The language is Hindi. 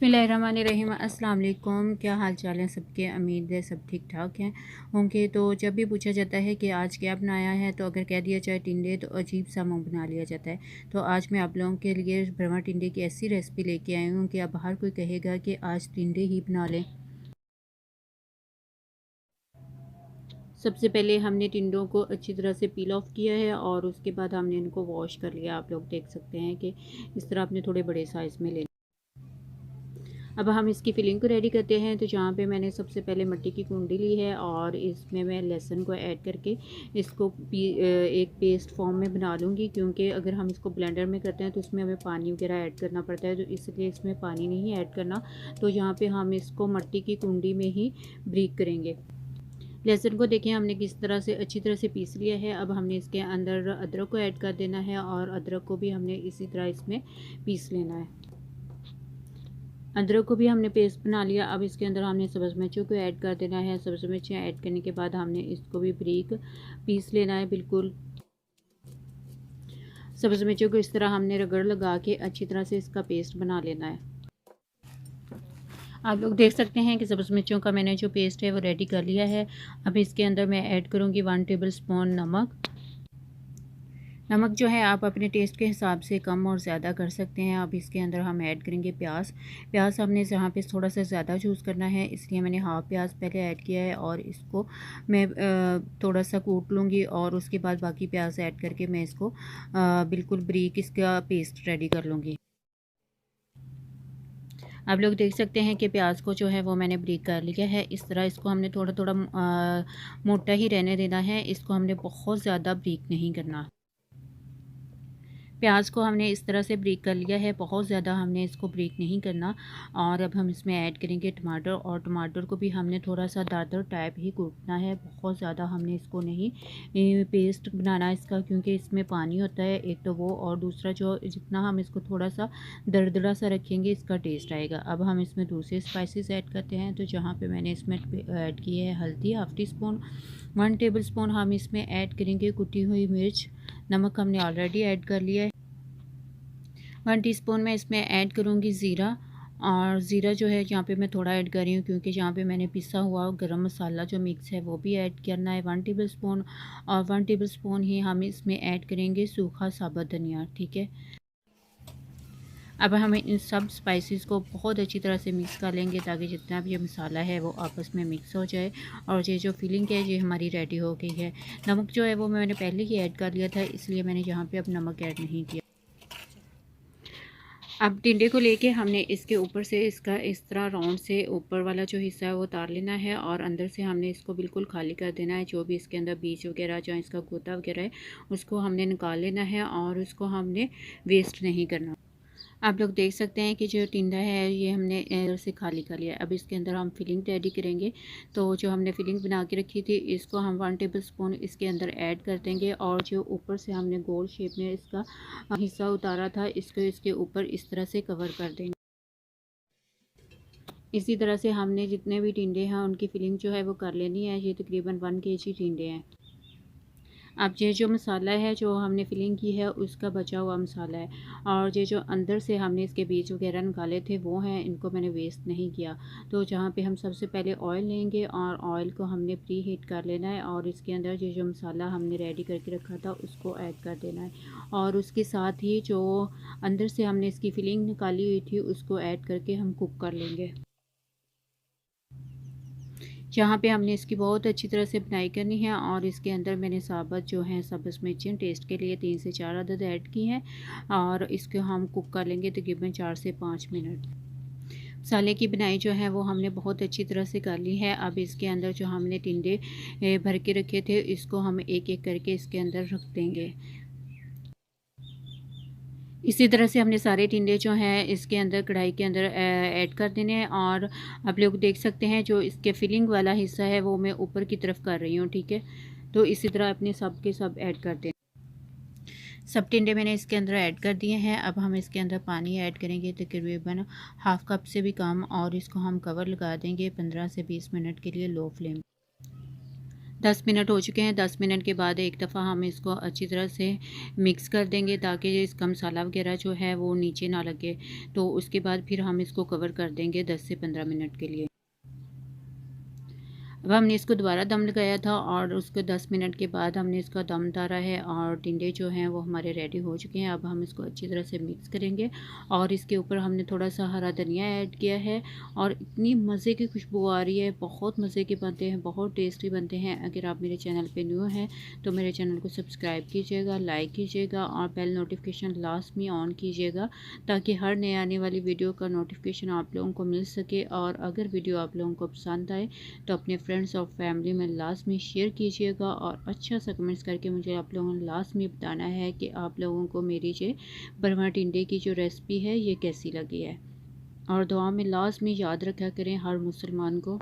बिस्मिल्लाहिर्रहमानिर्रहीम। अस्सलाम वालेकुम। क्या हाल चाल है सबके? उम्मीद है सब ठीक ठाक हैं होंगे। तो जब भी पूछा जाता है कि आज क्या बनाया है, तो अगर कह दिया जाए टिंडे, तो अजीब सा मुंह बना लिया जाता है। तो आज मैं आप लोगों के लिए भरवा टिंडे की ऐसी रेसिपी लेके आई हूँ कि अब हर कोई कहेगा कि आज टिंडे ही बना लें। सबसे पहले हमने टिंडों को अच्छी तरह से पील ऑफ किया है और उसके बाद हमने इनको वॉश कर लिया। आप लोग देख सकते हैं कि इस तरह आपने थोड़े बड़े साइज़ में ले। अब हम इसकी फिलिंग को रेडी करते हैं। तो जहाँ पे मैंने सबसे पहले मिट्टी की कुंडी ली है और इसमें मैं लहसुन को ऐड करके इसको एक पेस्ट फॉर्म में बना लूँगी, क्योंकि अगर हम इसको ब्लेंडर में करते हैं तो इसमें हमें पानी वगैरह ऐड करना पड़ता है, तो इसलिए इसमें पानी नहीं ऐड करना। तो यहाँ पे हम इसको मिट्टी की कुंडी में ही ब्रीक करेंगे। लहसुन को देखिए हमने किस तरह से अच्छी तरह से पीस लिया है। अब हमने इसके अंदर अदरक को ऐड कर देना है और अदरक को भी हमने इसी तरह इसमें पीस लेना है। अदरक को भी हमने पेस्ट बना लिया। अब इसके अंदर हमने सब्ज़ मिर्चों को ऐड कर देना है। सब्ज़ मिर्चें ऐड करने के बाद हमने इसको भी बारीक पीस लेना है। बिल्कुल सब्ज़ मिर्चों को इस तरह हमने रगड़ लगा के अच्छी तरह से इसका पेस्ट बना लेना है। आप लोग देख सकते हैं कि सब्ज़ मिर्चों का मैंने जो पेस्ट है वो रेडी कर लिया है। अब इसके अंदर मैं ऐड करूँगी 1 टेबल स्पून नमक। नमक जो है आप अपने टेस्ट के हिसाब से कम और ज़्यादा कर सकते हैं। अब इसके अंदर हम ऐड करेंगे प्याज हमने यहाँ पे थोड़ा सा ज़्यादा चूज़ करना है, इसलिए मैंने हाफ़ प्याज पहले ऐड किया है और इसको मैं थोड़ा सा कूट लूँगी और उसके बाद बाकी प्याज ऐड करके मैं इसको बिल्कुल बारीक इसका पेस्ट रेडी कर लूँगी। आप लोग देख सकते हैं कि प्याज को जो है वो मैंने बारीक कर लिया है। इस तरह इसको हमने थोड़ा थोड़ा मोटा ही रहने देना है, इसको हमने बहुत ज़्यादा बारीक नहीं करना। प्याज को हमने इस तरह से ब्रेक कर लिया है, बहुत ज़्यादा हमने इसको ब्रेक नहीं करना। और अब हम इसमें ऐड करेंगे टमाटर, और टमाटर को भी हमने थोड़ा सा दादर टाइप ही कूटना है, बहुत ज़्यादा हमने इसको नहीं पेस्ट बनाना इसका, क्योंकि इसमें पानी होता है एक तो वो, और दूसरा जो जितना हम इसको थोड़ा सा दरदरा सा रखेंगे इसका टेस्ट आएगा। अब हम इसमें दूसरे स्पाइसेस ऐड करते हैं। तो जहाँ पे मैंने इसमें ऐड की है हल्दी half tea spoon, 1 table spoon हम इसमें ऐड करेंगे कुटी हुई मिर्च। नमक हमने ऑलरेडी ऐड कर लिया है। 1 टीस्पून मैं इसमें ऐड करूँगी ज़ीरा, और ज़ीरा जो है यहाँ पे मैं थोड़ा ऐड कर रही हूँ, क्योंकि जहाँ पे मैंने पिसा हुआ गरम मसाला जो मिक्स है वो भी ऐड करना है 1 टेबल स्पून, और 1 टेबल स्पून ही हम इसमें ऐड करेंगे सूखा साबुत धनिया। ठीक है, अब हम इन सब स्पाइसेस को बहुत अच्छी तरह से मिक्स कर लेंगे, ताकि जितना भी ये मसाला है वो आपस में मिक्स हो जाए। और ये जो फिलिंग है ये हमारी रेडी हो गई है। नमक जो है वो मैंने पहले ही ऐड कर लिया था, इसलिए मैंने यहाँ पे अब नमक ऐड नहीं किया। अब टिंडे को लेके हमने इसके ऊपर से इसका इस तरह राउंड से ऊपर वाला जो हिस्सा है वो उतार लेना है, और अंदर से हमने इसको बिल्कुल खाली कर देना है। जो भी इसके अंदर बीज वगैरह जो इसका गोता वगैरह है उसको हमने निकाल लेना है, और उसको हमने वेस्ट नहीं करना। आप लोग देख सकते हैं कि जो टिंडा है ये हमने इधर से खाली कर लिया। अब इसके अंदर हम फिलिंग रेडी करेंगे। तो जो हमने फिलिंग बना के रखी थी इसको हम 1 टेबल स्पून इसके अंदर ऐड कर देंगे, और जो ऊपर से हमने गोल शेप में इसका हिस्सा उतारा था इसको इसके ऊपर इस तरह से कवर कर देंगे। इसी तरह से हमने जितने भी टिंडे हैं उनकी फिलिंग जो है वो कर लेनी है। ये तकरीबन 1 kg टिंडे हैं। अब ये जो मसाला है जो हमने फिलिंग की है उसका बचा हुआ मसाला है, और ये जो अंदर से हमने इसके बीज वगैरह निकाले थे वो हैं, इनको मैंने वेस्ट नहीं किया। तो जहाँ पे हम सबसे पहले ऑयल लेंगे और ऑयल को हमने प्री हीट कर लेना है, और इसके अंदर ये जो मसाला हमने रेडी करके रखा था उसको ऐड कर देना है, और उसके साथ ही जो अंदर से हमने इसकी फिलिंग निकाली हुई थी उसको ऐड करके हम कुक कर लेंगे। जहाँ पे हमने इसकी बहुत अच्छी तरह से बनाई करनी है, और इसके अंदर मैंने साबुत जो है सब्ज़ मिर्चें टेस्ट के लिए 3 से 4 अदद ऐड की हैं, और इसको हम कुक कर लेंगे तकरीबन 4 से 5 मिनट। मसाले की बनाई जो है वो हमने बहुत अच्छी तरह से कर ली है। अब इसके अंदर जो हमने टिंडे भर के रखे थे इसको हम एक एक करके इसके अंदर रख देंगे। इसी तरह से हमने सारे टिंडे जो हैं इसके अंदर कढ़ाई के अंदर ऐड कर देने हैं, और आप लोग देख सकते हैं जो इसके फिलिंग वाला हिस्सा है वो मैं ऊपर की तरफ कर रही हूँ। ठीक है, तो इसी तरह अपने सब के सब ऐड कर दें। सब टिंडे मैंने इसके अंदर ऐड कर दिए हैं। अब हम इसके अंदर पानी ऐड करेंगे तकरीबन हाफ़ कप से भी कम, और इसको हम कवर लगा देंगे 15 से 20 मिनट के लिए लो फ्लेम। 10 मिनट हो चुके हैं। 10 मिनट के बाद एक दफ़ा हम इसको अच्छी तरह से मिक्स कर देंगे ताकि इसका मसाला वगैरह जो है वो नीचे ना लगे। तो उसके बाद फिर हम इसको कवर कर देंगे 10 से 15 मिनट के लिए। अब हमने इसको दोबारा दम लगाया था और उसके 10 मिनट के बाद हमने इसका दम उतारा है और टिंडे जो हैं वो हमारे रेडी हो चुके हैं। अब हम इसको अच्छी तरह से मिक्स करेंगे और इसके ऊपर हमने थोड़ा सा हरा धनिया ऐड किया है और इतनी मज़े की खुशबू आ रही है। बहुत मज़े के बनते हैं, बहुत टेस्टी बनते हैं। अगर आप मेरे चैनल पर न्यू हैं तो मेरे चैनल को सब्सक्राइब कीजिएगा, लाइक कीजिएगा और बेल नोटिफिकेशन लास्ट में ऑन कीजिएगा ताकि हर नए आने वाली वीडियो का नोटिफिकेशन आप लोगों को मिल सके। और अगर वीडियो आप लोगों को पसंद आए तो अपने फ्रेंड्स और फैमिली में लास्ट में शेयर कीजिएगा और अच्छा सा कमेंट्स करके मुझे आप लोगों ने लास्ट में बताना है कि आप लोगों को मेरी जो भरवा टिंडे की जो रेसिपी है ये कैसी लगी है। और दुआ में लास्ट में याद रखा करें हर मुसलमान को